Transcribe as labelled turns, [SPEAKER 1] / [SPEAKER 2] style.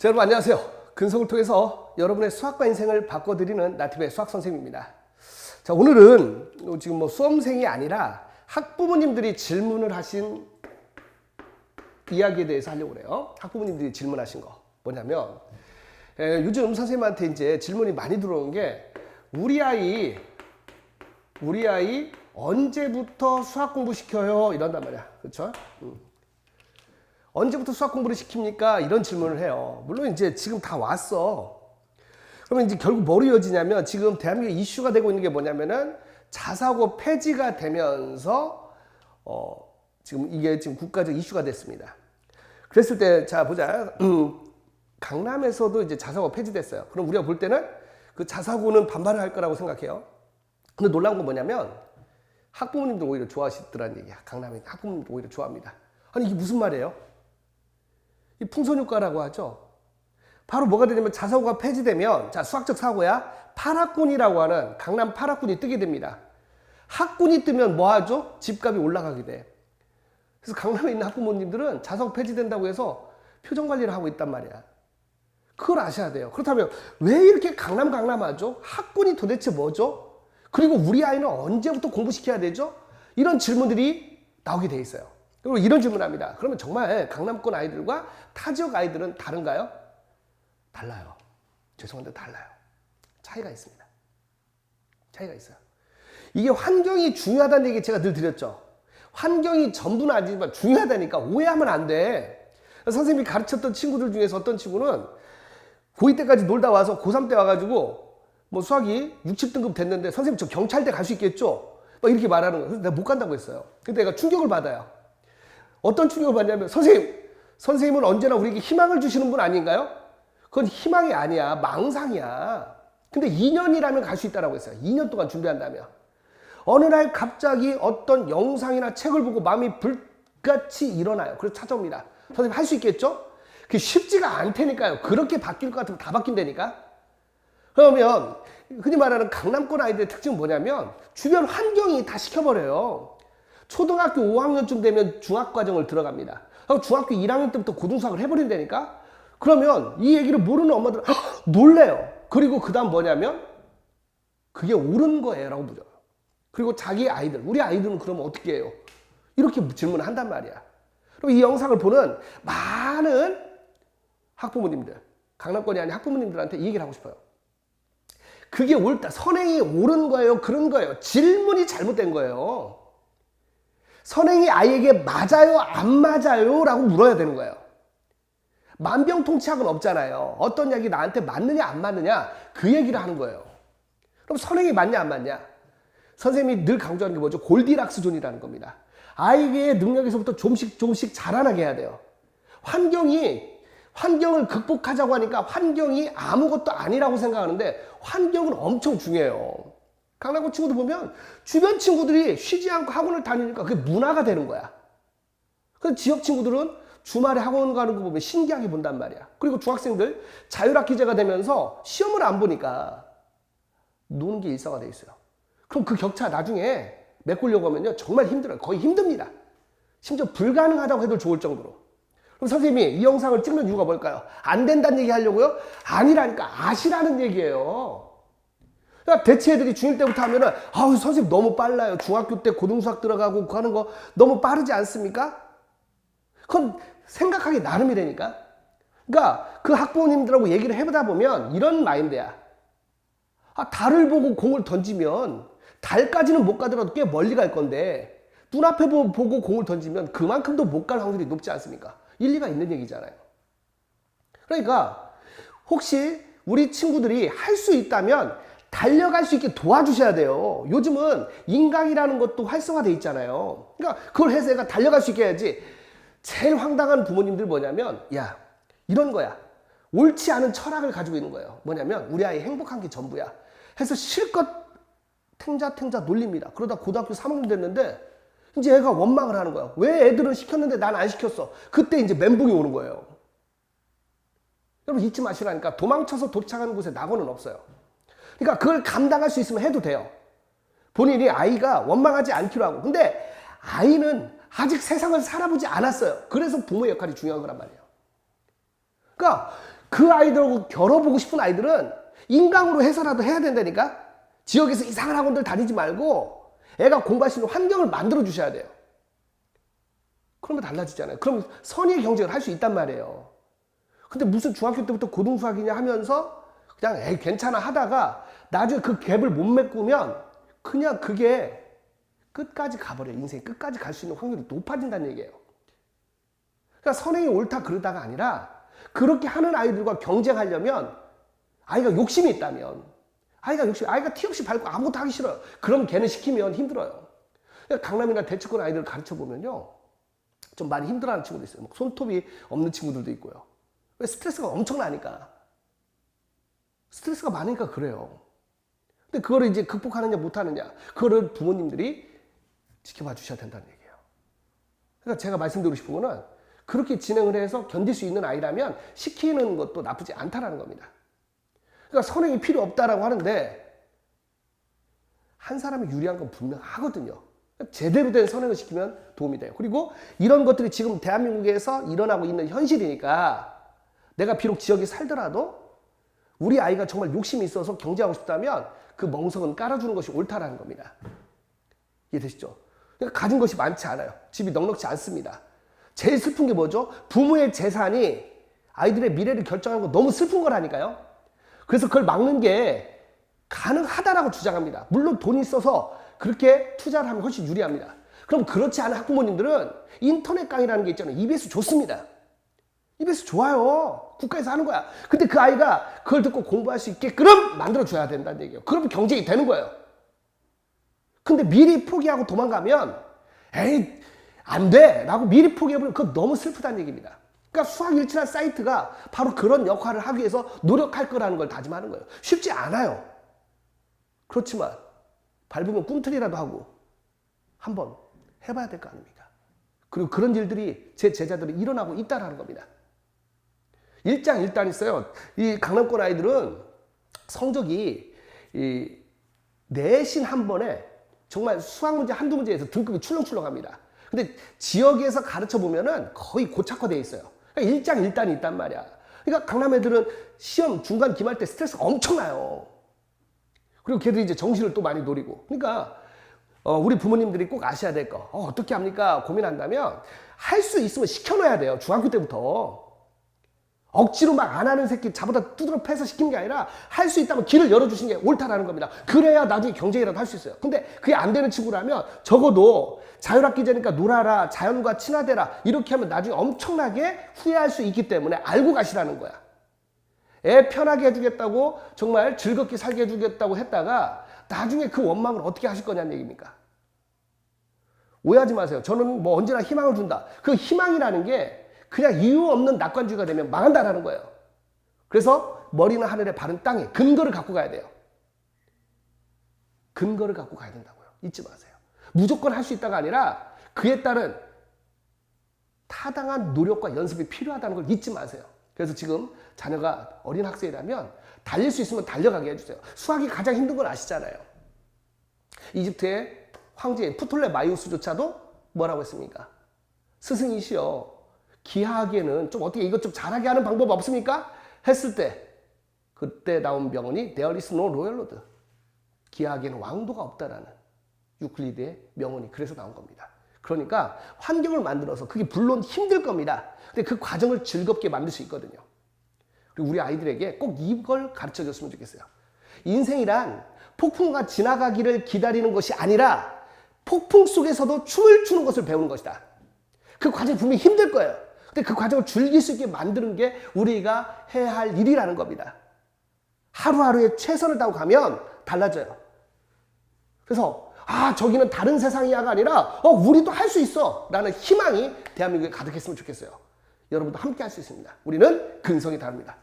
[SPEAKER 1] 자, 여러분 안녕하세요. 근성을 통해서 여러분의 수학과 인생을 바꿔드리는 나티브의 수학 선생님입니다. 자, 오늘은 지금 수험생이 아니라 학부모님들이 질문을 하신 이야기에 대해서 하려고 그래요. 학부모님들이 질문하신 거 뭐냐면 요즘 선생님한테 이제 질문이 많이 들어오는 게 우리 아이 언제부터 수학 공부 시켜요? 이런단 말이야. 그렇죠? 언제부터 수학 공부를 시킵니까? 이런 질문을 해요. 물론 이제 지금 다 왔어. 그러면 이제 결국 뭐로 이어지냐면 지금 대한민국에 이슈가 되고 있는 게 뭐냐면은 자사고 폐지가 되면서 지금 이게 지금 국가적 이슈가 됐습니다. 그랬을 때 자 보자. 강남에서도 이제 자사고 폐지됐어요. 그럼 우리가 볼 때는 그 자사고는 반발을 할 거라고 생각해요. 근데 놀라운 건 뭐냐면 학부모님도 오히려 좋아하시더라는 얘기야. 강남에 학부모님도 오히려 좋아합니다. 아니 이게 무슨 말이에요? 이 풍선효과라고 하죠. 바로 뭐가 되냐면 자사고가 폐지되면 자 수학적 사고야. 8학군이라고 하는 강남 8학군이 뜨게 됩니다. 학군이 뜨면 뭐 하죠? 집값이 올라가게 돼. 그래서 강남에 있는 학부모님들은 자사고 폐지된다고 해서 표정 관리를 하고 있단 말이야. 그걸 아셔야 돼요. 그렇다면 왜 이렇게 강남하죠? 학군이 도대체 뭐죠? 그리고 우리 아이는 언제부터 공부시켜야 되죠? 이런 질문들이 나오게 돼 있어요. 그리고 이런 질문을 합니다. 그러면 정말 강남권 아이들과 타 지역 아이들은 다른가요? 달라요. 죄송한데 달라요. 차이가 있습니다. 차이가 있어요. 이게 환경이 중요하다는 얘기 제가 늘 드렸죠. 환경이 전부는 아니지만 중요하다니까 오해하면 안 돼. 선생님이 가르쳤던 친구들 중에서 어떤 친구는 고2 때까지 놀다 와서 고3 때 와가지고 뭐 수학이 60등급 됐는데 선생님 저 경찰대 갈 수 있겠죠? 막 이렇게 말하는 거예요. 그래서 내가 못 간다고 했어요. 근데 내가 충격을 받아요. 어떤 충격을 받냐면 선생님은 언제나 우리에게 희망을 주시는 분 아닌가요? 그건 희망이 아니야. 망상이야. 근데 2년이라면 갈 수 있다고 했어요. 2년 동안 준비한다면. 어느 날 갑자기 어떤 영상이나 책을 보고 마음이 불같이 일어나요. 그래서 찾아옵니다. 선생님 할 수 있겠죠? 그게 쉽지가 않다니까요. 그렇게 바뀔 것 같으면 다 바뀐다니까. 그러면 흔히 말하는 강남권 아이들의 특징은 뭐냐면 주변 환경이 다 시켜버려요. 초등학교 5학년쯤 되면 중학과정을 들어갑니다. 중학교 1학년 때부터 고등수학을 해버린다니까? 그러면 이 얘기를 모르는 엄마들은 놀래요. 그리고 그 다음 뭐냐면 그게 옳은 거예요 라고 물어요. 그리고 자기 아이들, 우리 아이들은 그러면 어떻게 해요? 이렇게 질문을 한단 말이야. 그럼 이 영상을 보는 많은 학부모님들, 강남권이 아닌 학부모님들한테 이 얘기를 하고 싶어요. 그게 옳다. 선행이 옳은 거예요? 그런 거예요? 질문이 잘못된 거예요. 선행이 아이에게 맞아요? 안 맞아요? 라고 물어야 되는 거예요. 만병통치약은 없잖아요. 어떤 약이 나한테 맞느냐 안 맞느냐 그 얘기를 하는 거예요. 그럼 선행이 맞냐 안 맞냐? 선생님이 늘 강조하는 게 뭐죠? 골디락스 존이라는 겁니다. 아이의 능력에서부터 조금씩 자라나게 해야 돼요. 환경을 극복하자고 하니까 환경이 아무것도 아니라고 생각하는데 환경은 엄청 중요해요. 강남권 친구들 보면 주변 친구들이 쉬지 않고 학원을 다니니까 그게 문화가 되는 거야. 그래서 지역 친구들은 주말에 학원 가는 거 보면 신기하게 본단 말이야. 그리고 중학생들 자율학기제가 되면서 시험을 안 보니까 노는 게 일상화돼 있어요. 그럼 그 격차 나중에 메꾸려고 하면요 정말 힘들어요. 거의 힘듭니다. 심지어 불가능하다고 해도 좋을 정도로. 그럼 선생님이 이 영상을 찍는 이유가 뭘까요? 안 된다는 얘기 하려고요? 아니라니까 아시라는 얘기예요. 그러니까 대체 애들이 중1 때부터 하면은 아우 선생님 너무 빨라요. 중학교 때 고등수학 들어가고 하는 거 너무 빠르지 않습니까? 그건 생각하기 나름이라니까. 그러니까 그 학부모님들하고 얘기를 해보다 보면 이런 마인드야. 달을 보고 공을 던지면 달까지는 못 가더라도 꽤 멀리 갈 건데 눈앞에 보고 공을 던지면 그만큼도 못 갈 확률이 높지 않습니까? 일리가 있는 얘기잖아요. 그러니까 혹시 우리 친구들이 할 수 있다면 달려갈 수 있게 도와주셔야 돼요. 요즘은 인강이라는 것도 활성화돼 있잖아요. 그러니까 그걸 해서 애가 달려갈 수 있게 해야지. 제일 황당한 부모님들 뭐냐면 야 이런 거야. 옳지 않은 철학을 가지고 있는 거예요. 뭐냐면 우리 아이 행복한 게 전부야. 해서 실컷 탱자 놀립니다. 그러다 고등학교 3학년 됐는데 이제 애가 원망을 하는 거야. 왜 애들은 시켰는데 난 안 시켰어. 그때 이제 멘붕이 오는 거예요. 여러분 잊지 마시라니까. 도망쳐서 도착하는 곳에 낙원은 없어요. 그러니까 그걸 감당할 수 있으면 해도 돼요. 본인이 아이가 원망하지 않기로 하고. 근데 아이는 아직 세상을 살아보지 않았어요. 그래서 부모의 역할이 중요한 거란 말이에요. 그러니까 그 아이들하고 겨뤄보고 싶은 아이들은 인강으로 해서라도 해야 된다니까. 지역에서 이상한 학원들 다니지 말고 애가 공부할 수 있는 환경을 만들어 주셔야 돼요. 그러면 달라지잖아요. 그럼 선의의 경쟁을 할 수 있단 말이에요. 근데 무슨 중학교 때부터 고등수학이냐 하면서 그냥 에이 괜찮아 하다가 나중에 그 갭을 못 메꾸면 그냥 그게 끝까지 가버려요. 인생이 끝까지 갈 수 있는 확률이 높아진다는 얘기예요. 그러니까 선행이 옳다 그러다가 아니라 그렇게 하는 아이들과 경쟁하려면 아이가 욕심이 있다면 아이가 티 없이 밟고 아무것도 하기 싫어요. 그럼 걔는 시키면 힘들어요. 그러니까 강남이나 대치권 아이들을 가르쳐 보면요. 좀 많이 힘들어하는 친구도 있어요. 손톱이 없는 친구들도 있고요. 왜? 스트레스가 엄청나니까. 스트레스가 많으니까 그래요. 근데 그거를 이제 극복하느냐 못하느냐 그거를 부모님들이 지켜봐 주셔야 된다는 얘기예요. 그러니까 제가 말씀드리고 싶은 거는 그렇게 진행을 해서 견딜 수 있는 아이라면 시키는 것도 나쁘지 않다라는 겁니다. 그러니까 선행이 필요 없다라고 하는데 한 사람이 유리한 건 분명하거든요. 제대로 된 선행을 시키면 도움이 돼요. 그리고 이런 것들이 지금 대한민국에서 일어나고 있는 현실이니까 내가 비록 지역에 살더라도 우리 아이가 정말 욕심이 있어서 경쟁하고 싶다면 그 멍석은 깔아주는 것이 옳다라는 겁니다. 이해되시죠? 그러니까 가진 것이 많지 않아요. 집이 넉넉지 않습니다. 제일 슬픈 게 뭐죠? 부모의 재산이 아이들의 미래를 결정하는 거 너무 슬픈 거라니까요. 그래서 그걸 막는 게 가능하다라고 주장합니다. 물론 돈이 있어서 그렇게 투자를 하면 훨씬 유리합니다. 그럼 그렇지 않은 학부모님들은 인터넷 강의라는 게 있잖아요. EBS 좋습니다. EBS 좋아요. 국가에서 하는 거야. 근데 그 아이가 그걸 듣고 공부할 수 있게끔 만들어줘야 된다는 얘기예요. 그러면 경쟁이 되는 거예요. 근데 미리 포기하고 도망가면 에이 안 돼 라고 미리 포기해버리면 그건 너무 슬프다는 얘기입니다. 그러니까 수학일치란 사이트가 바로 그런 역할을 하기 위해서 노력할 거라는 걸 다짐하는 거예요. 쉽지 않아요. 그렇지만 밟으면 꿈틀이라도 하고 한번 해봐야 될 거 아닙니까? 그리고 그런 일들이 제 제자들이 일어나고 있다는 겁니다. 일장일단 있어요. 이 강남권 아이들은 성적이 이 내신 한 번에 정말 수학 문제 한두 문제에서 등급이 출렁출렁합니다. 근데 지역에서 가르쳐 보면은 거의 고착화되어 있어요. 그러니까 일장일단이 있단 말이야. 그러니까 강남 애들은 시험 중간 기말 때 스트레스가 엄청나요. 그리고 걔들이 이제 정시를 또 많이 노리고. 그러니까 우리 부모님들이 꼭 아셔야 될 거. 어떻게 합니까? 고민한다면 할 수 있으면 시켜놔야 돼요. 중학교 때부터. 억지로 막 안 하는 새끼 잡아다 두드러 패서 시키는 게 아니라 할 수 있다면 길을 열어주시는 게 옳다라는 겁니다. 그래야 나중에 경쟁이라도 할 수 있어요. 근데 그게 안 되는 친구라면 적어도 자율학기제니까 놀아라, 자연과 친화되라 이렇게 하면 나중에 엄청나게 후회할 수 있기 때문에 알고 가시라는 거야. 애 편하게 해주겠다고 정말 즐겁게 살게 해주겠다고 했다가 나중에 그 원망을 어떻게 하실 거냐는 얘기입니까? 오해하지 마세요. 저는 뭐 언제나 희망을 준다. 그 희망이라는 게 그냥 이유 없는 낙관주의가 되면 망한다라는 거예요. 그래서 머리는 하늘에 발은 땅에 근거를 갖고 가야 돼요. 근거를 갖고 가야 된다고요. 잊지 마세요. 무조건 할 수 있다가 아니라 그에 따른 타당한 노력과 연습이 필요하다는 걸 잊지 마세요. 그래서 지금 자녀가 어린 학생이라면 달릴 수 있으면 달려가게 해주세요. 수학이 가장 힘든 건 아시잖아요. 이집트의 황제 프톨레마이오스조차도 뭐라고 했습니까? 스승이시여 기하학에는 좀 어떻게 이것 좀 잘하게 하는 방법 없습니까? 했을 때 그때 나온 명언이 There is no royal lord. 기하학에는 왕도가 없다라는 유클리드의 명언이 그래서 나온 겁니다. 그러니까 환경을 만들어서 그게 물론 힘들 겁니다. 근데 그 과정을 즐겁게 만들 수 있거든요. 그리고 우리 아이들에게 꼭 이걸 가르쳐 줬으면 좋겠어요. 인생이란 폭풍과 지나가기를 기다리는 것이 아니라 폭풍 속에서도 춤을 추는 것을 배우는 것이다. 그 과정이 분명히 힘들 거예요. 근데 그 과정을 즐길 수 있게 만드는 게 우리가 해야 할 일이라는 겁니다. 하루하루에 최선을 다하고 가면 달라져요. 그래서 저기는 다른 세상이야가 아니라 우리도 할 수 있어 라는 희망이 대한민국에 가득했으면 좋겠어요. 여러분도 함께 할 수 있습니다. 우리는 근성이 다릅니다.